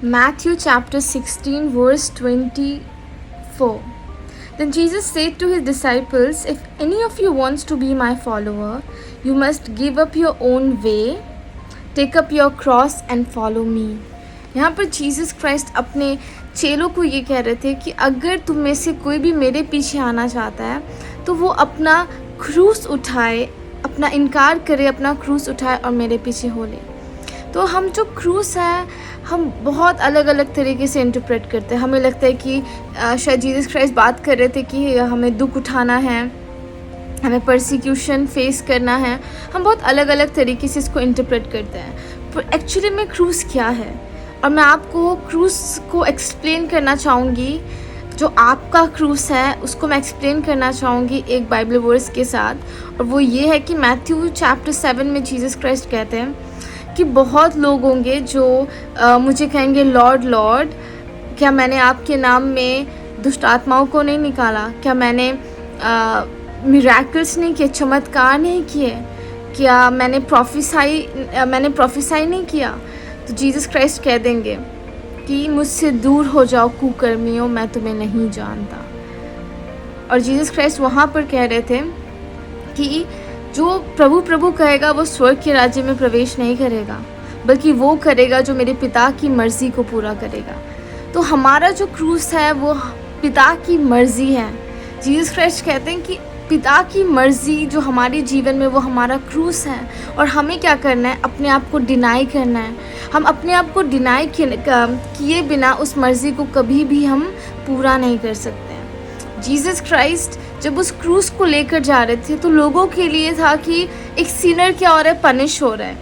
Matthew chapter 16 verse 24. Then Jesus said to his disciples, "If any of you wants to be my follower, you must give up your own way, take up your cross and follow me." यहाँ पर Jesus Christ अपने चेलों को ये कह रहे थे कि अगर तुम में से कोई भी मेरे पीछे आना चाहता है तो वो अपना क्रूस उठाए, अपना इनकार करे, अपना क्रूस उठाए और मेरे पीछे हो ले। तो हम जो क्रूस है हम बहुत अलग अलग तरीके से इंटरप्रेट करते हैं। हमें लगता है कि शायद जीसस क्राइस्ट बात कर रहे थे कि हमें दुख उठाना है, हमें परसिक्यूशन फेस करना है। हम बहुत अलग अलग तरीके से इसको इंटरप्रेट करते हैं, पर एक्चुअली में क्रूस क्या है, और मैं आपको क्रूस को एक्सप्लेन करना चाहूँगी। जो आपका क्रूस है उसको मैं एक्सप्लेन करना चाहूँगी एक बाइबल वर्स के साथ, और वो ये है कि मैथ्यू चैप्टर 7 में जीसस क्राइस्ट कहते हैं कि बहुत लोग होंगे जो मुझे कहेंगे, लॉर्ड लॉर्ड, क्या मैंने आपके नाम में दुष्ट आत्माओं को नहीं निकाला? क्या मैंने मिरेकल्स नहीं किए, चमत्कार नहीं किए? क्या मैंने प्रोफेसाई नहीं किया? तो जीसस क्राइस्ट कह देंगे कि मुझसे दूर हो जाओ कुकर्मियों, मैं तुम्हें नहीं जानता। और जीसस क्राइस्ट वहाँ पर कह रहे थे कि जो प्रभु प्रभु कहेगा वो स्वर्ग के राज्य में प्रवेश नहीं करेगा, बल्कि वो करेगा जो मेरे पिता की मर्ज़ी को पूरा करेगा। तो हमारा जो क्रूस है वो पिता की मर्ज़ी है। जीसस क्राइस्ट कहते हैं कि पिता की मर्ज़ी जो हमारे जीवन में वो हमारा क्रूस है, और हमें क्या करना है? अपने आप को डिनाई करना है। हम अपने आप को डिनाई किए बिना उस मर्ज़ी को कभी भी हम पूरा नहीं कर सकते हैं। जीसस क्राइस्ट जब उस क्रूस को लेकर जा रहे थे तो लोगों के लिए था कि एक सिनर क्या हो रहा है, पनिश हो रहा है,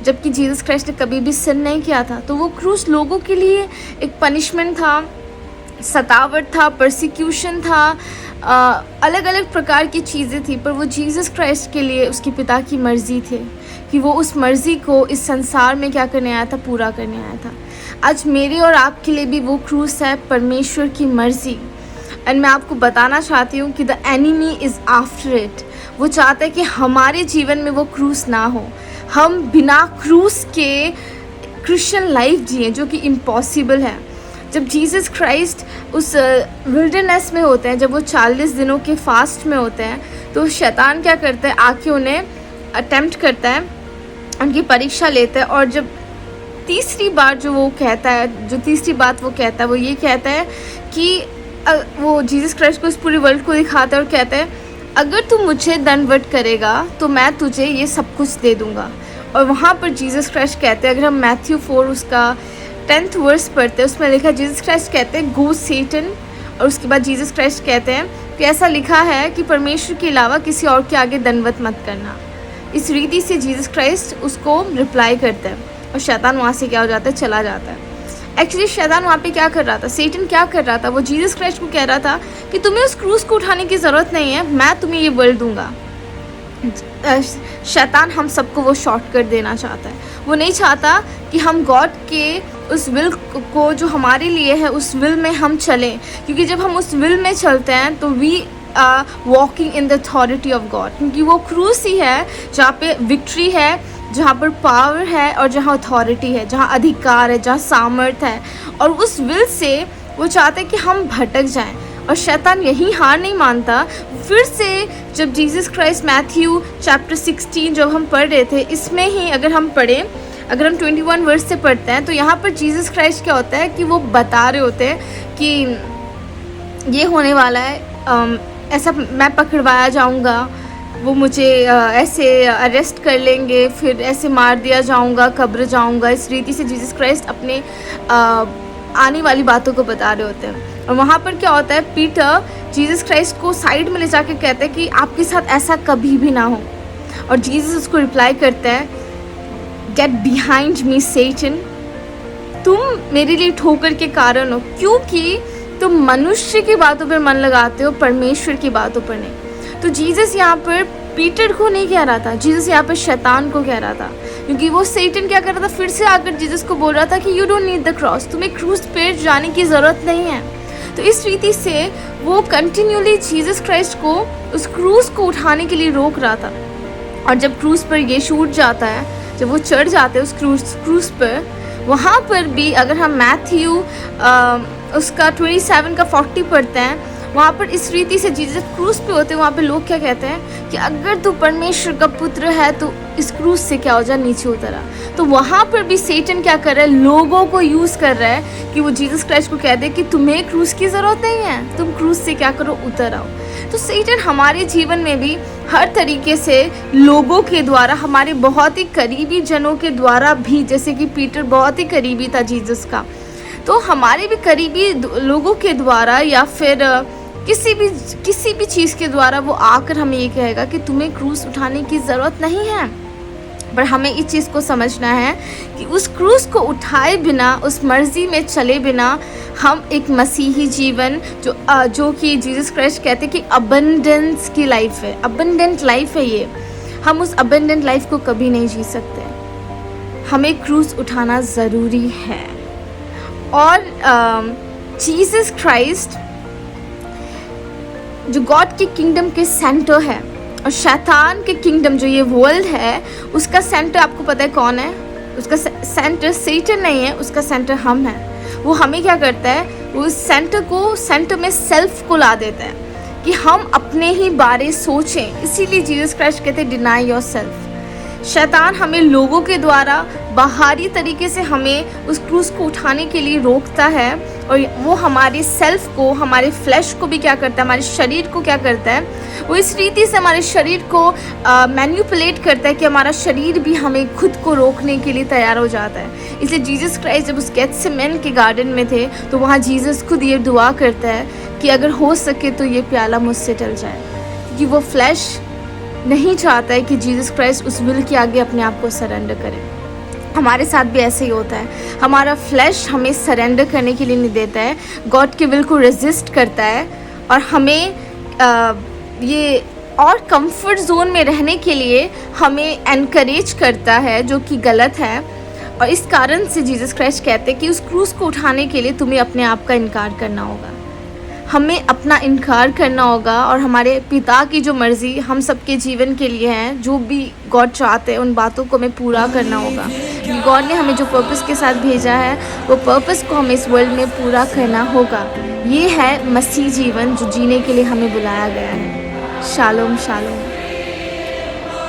जबकि जीसस क्राइस्ट ने कभी भी सिन नहीं किया था। तो वो क्रूस लोगों के लिए एक पनिशमेंट था, सतावट था, परसिक्यूशन था, अलग अलग प्रकार की चीज़ें थी। पर वो जीसस क्राइस्ट के लिए उसके पिता की मर्ज़ी थी कि वो उस मर्ज़ी को इस संसार में क्या करने आया था, पूरा करने आया था। आज मेरे और आपके लिए भी वो क्रूस है, परमेश्वर की मर्ज़ी। एंड मैं आपको बताना चाहती हूँ कि the enemy is after it. वो चाहता है कि हमारे जीवन में वो क्रूस ना हो, हम बिना क्रूस के क्रिश्चियन लाइफ जिए, जो कि इम्पॉसिबल है। जब जीसस क्राइस्ट उस विल्डरनेस में होते हैं, जब वो 40 दिनों के फास्ट में होते हैं, तो शैतान क्या करता है? आके उन्हें अटेम्प्ट करता है, उनकी परीक्षा लेता है। और जब तीसरी बार जो वो कहता है, जो तीसरी बात वो कहता है, वो ये कहता है कि वो जीसस क्राइस्ट को इस पूरे वर्ल्ड को दिखाता है और कहता है, अगर तू मुझे दंडवत करेगा तो मैं तुझे ये सब कुछ दे दूँगा। और वहाँ पर जीसस क्राइस्ट कहते हैं, अगर हम मैथ्यू 4 उसका 10th वर्स पढ़ते हैं, उसमें लिखा, जीसस क्राइस्ट कहते हैं, गो सेटन। और उसके बाद जीसस क्राइस्ट कहते हैं कि ऐसा लिखा है कि परमेश्वर के अलावा किसी और के आगे दंडवत मत करना। इस रीति से जीसस क्राइस्ट उसको रिप्लाई करता है, और शैतान वहाँ से क्या हो जाता है? चला जाता है। एक्चुअली शैतान वहाँ पे क्या कर रहा था? सेटन क्या कर रहा था? वो जीसस क्राइस्ट को कह रहा था कि तुम्हें उस क्रूस को उठाने की ज़रूरत नहीं है, मैं तुम्हें ये वर्ल्ड दूंगा। शैतान हम सबको वो शॉर्टकट देना चाहता है। वो नहीं चाहता कि हम गॉड के उस विल को जो हमारे लिए है, उस विल में हम चलें, क्योंकि जब हम उस विल में चलते हैं तो we walking in the authority of God, क्योंकि वो क्रूस ही है जहाँ पे विक्ट्री है, जहाँ पर पावर है, और जहाँ अथॉरिटी है, जहाँ अधिकार है, जहाँ सामर्थ्य है। और उस विल से वो चाहते हैं कि हम भटक जाएं, और शैतान यही हार नहीं मानता। फिर से जब जीसस क्राइस्ट मैथ्यू चैप्टर 16 जब हम पढ़ रहे थे, इसमें ही अगर हम पढ़ें, अगर हम 21 वर्स से पढ़ते हैं, तो यहाँ पर जीसस क्राइस्ट क्या होता है कि वो बता रहे होते हैं कि ये होने वाला है, ऐसा मैं पकड़वाया जाऊँगा, वो मुझे ऐसे अरेस्ट कर लेंगे, फिर ऐसे मार दिया जाऊँगा, कब्र जाऊँगा। इस रीति से जीसस क्राइस्ट अपने आने वाली बातों को बता रहे होते हैं। और वहाँ पर क्या होता है? पीटर जीसस क्राइस्ट को साइड में ले जाके कहते हैं कि आपके साथ ऐसा कभी भी ना हो। और जीसस उसको रिप्लाई करता है, गेट बिहाइंड मी सेटन, तुम मेरे लिए ठोकर के कारण हो, क्योंकि तुम मनुष्य की बातों पर मन लगाते हो, परमेश्वर की बातों पर नहीं। तो जीसस यहाँ पर पीटर को नहीं कह रहा था, जीसस यहाँ पर शैतान को कह रहा था, क्योंकि वो सेटन क्या कर रहा था? फिर से आकर जीसस को बोल रहा था कि you don't need the cross, तुम्हें क्रूस पे जाने की ज़रूरत नहीं है। तो इस रीति से वो कंटिन्यूली जीसस क्राइस्ट को उस क्रूस को उठाने के लिए रोक रहा था। और जब क्रूस पर यीशु उठ जाता है, जब वो चढ़ जाते हैं उस क्रूस पर, वहाँ पर भी अगर हम मैथ्यू उसका 27 का 40 पढ़ते हैं, वहाँ पर इस रीति से जीसस क्रूस पे होते हैं, वहाँ पे लोग क्या कहते हैं कि अगर तू परमेश्वर का पुत्र है तो इस क्रूस से क्या हो जा, नीचे उतर आ। तो वहाँ पर भी सैटन क्या कर रहा है, लोगों को यूज़ कर रहा है कि वो जीसस क्राइस्ट को कह दे कि तुम्हें क्रूस की ज़रूरत नहीं है, तुम क्रूस से क्या करो, उतर आओ। तो सैटन हमारे जीवन में भी हर तरीके से लोगों के द्वारा, हमारे बहुत ही करीबी जनों के द्वारा भी, जैसे कि पीटर बहुत ही करीबी था जीसस का, तो हमारे भी करीबी लोगों के द्वारा या फिर किसी भी चीज़ के द्वारा वो आकर हमें ये कहेगा कि तुम्हें क्रूस उठाने की ज़रूरत नहीं है। पर हमें इस चीज़ को समझना है कि उस क्रूस को उठाए बिना, उस मर्ज़ी में चले बिना हम एक मसीही जीवन जो कि जीसस क्राइस्ट कहते हैं कि अबंडेंस की लाइफ है, अबंडेंट लाइफ है ये, हम उस अबंडेंट लाइफ को कभी नहीं जी सकते। हमें क्रूस उठाना ज़रूरी है। और जीसस क्राइस्ट जो गॉड के किंगडम के सेंटर है, और शैतान के किंगडम जो ये वर्ल्ड है, उसका सेंटर आपको पता है कौन है? उसका सेंटर सैटन नहीं है, उसका सेंटर हम हैं। वो हमें क्या करता है, वो उस सेंटर में सेल्फ को ला देता है कि हम अपने ही बारे सोचें। इसीलिए जीसस क्राइस्ट कहते हैं डिनाई योर सेल्फ। शैतान हमें लोगों के द्वारा बाहरी तरीके से हमें उस क्रूस को उठाने के लिए रोकता है, और वो हमारे सेल्फ को, हमारे फ्लैश को भी क्या करता है, हमारे शरीर को क्या करता है, वो इस रीति से हमारे शरीर को मैनिपुलेट करता है कि हमारा शरीर भी हमें खुद को रोकने के लिए तैयार हो जाता है। इसलिए जीसस क्राइस्ट जब उस गेत्सेमनी के गार्डन में थे तो वहाँ जीसस खुद ये दुआ करता है कि अगर हो सके तो ये प्याला मुझसे टल जाए, क्योंकि वो फ्लैश नहीं चाहता है कि जीसस क्राइस्ट उस विल के आगे अपने आप को सरेंडर करे। हमारे साथ भी ऐसे ही होता है, हमारा फ्लैश हमें सरेंडर करने के लिए नहीं देता है, गॉड के विल को रेजिस्ट करता है और हमें ये और कंफर्ट जोन में रहने के लिए हमें एनकरेज करता है, जो कि गलत है। और इस कारण से जीसस क्राइस्ट कहते हैं कि उस क्रूस को उठाने के लिए तुम्हें अपने आप का इनकार करना होगा, हमें अपना इनकार करना होगा, और हमारे पिता की जो मर्ज़ी हम सबके जीवन के लिए है, जो भी गॉड चाहते हैं, उन बातों को हमें पूरा करना होगा। गॉड ने हमें जो पर्पस के साथ भेजा है, वो पर्पस को हमें इस वर्ल्ड में पूरा करना होगा। ये है मसीह जीवन जो जीने के लिए हमें बुलाया गया है। Shalom shalom.